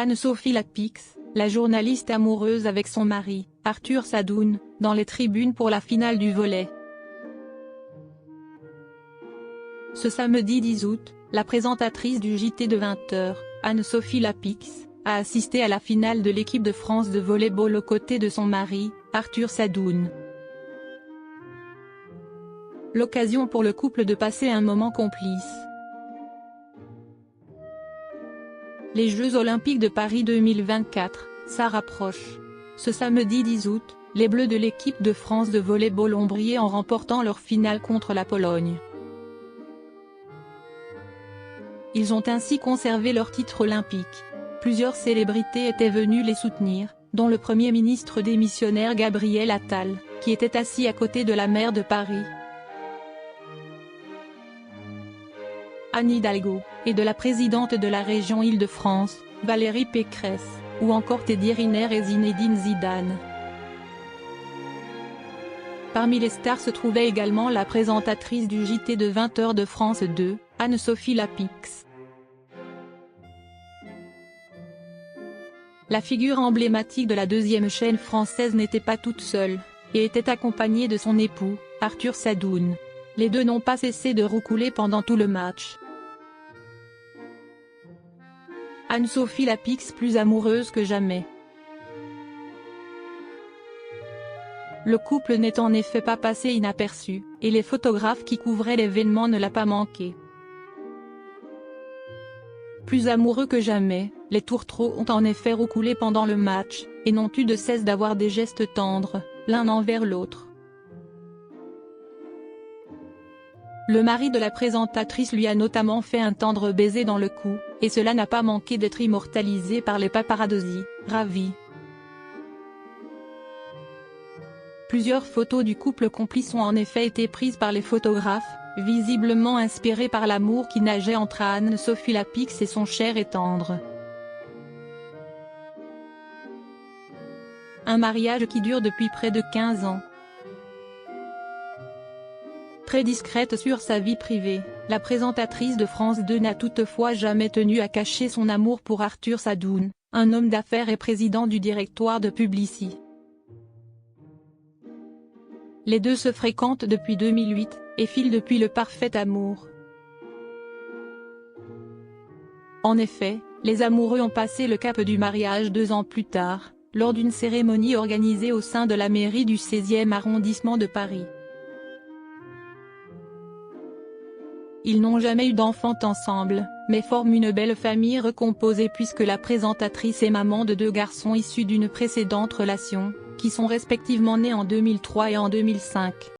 Anne-Sophie Lapix, la journaliste amoureuse avec son mari, Arthur Sadoun, dans les tribunes pour la finale du volley. Ce samedi 10 août, la présentatrice du JT de 20h, Anne-Sophie Lapix, a assisté à la finale de l'équipe de France de volley-ball aux côtés de son mari, Arthur Sadoun. L'occasion pour le couple de passer un moment complice. Les Jeux Olympiques de Paris 2024, ça rapproche. Ce samedi 10 août, les Bleus de l'équipe de France de volley-ball ont brillé en remportant leur finale contre la Pologne. Ils ont ainsi conservé leur titre olympique. Plusieurs célébrités étaient venues les soutenir, dont le Premier ministre démissionnaire Gabriel Attal, qui était assis à côté de la maire de Paris, Anne Hidalgo, et de la présidente de la région Île-de-France, Valérie Pécresse, ou encore Teddy Riner et Zinedine Zidane. Parmi les stars se trouvait également la présentatrice du JT de 20h de France 2, Anne-Sophie Lapix. La figure emblématique de la deuxième chaîne française n'était pas toute seule, et était accompagnée de son époux, Arthur Sadoun. Les deux n'ont pas cessé de roucouler pendant tout le match. Anne-Sophie Lapix plus amoureuse que jamais. Le couple n'est en effet pas passé inaperçu, et les photographes qui couvraient l'événement ne l'ont pas manqué. Plus amoureux que jamais, les tourtereaux ont en effet roucoulé pendant le match, et n'ont eu de cesse d'avoir des gestes tendres, l'un envers l'autre. Le mari de la présentatrice lui a notamment fait un tendre baiser dans le cou, et cela n'a pas manqué d'être immortalisé par les paparazzi, ravis. Plusieurs photos du couple complice ont en effet été prises par les photographes, visiblement inspirées par l'amour qui nageait entre Anne-Sophie Lapix et son cher et tendre. Un mariage qui dure depuis près de 15 ans. Très discrète sur sa vie privée, la présentatrice de France 2 n'a toutefois jamais tenu à cacher son amour pour Arthur Sadoun, un homme d'affaires et président du directoire de Publicis. Les deux se fréquentent depuis 2008, et filent depuis le parfait amour. En effet, les amoureux ont passé le cap du mariage 2 ans plus tard, lors d'une cérémonie organisée au sein de la mairie du 16e arrondissement de Paris. Ils n'ont jamais eu d'enfant ensemble, mais forment une belle famille recomposée puisque la présentatrice est maman de 2 garçons issus d'une précédente relation, qui sont respectivement nés en 2003 et en 2005.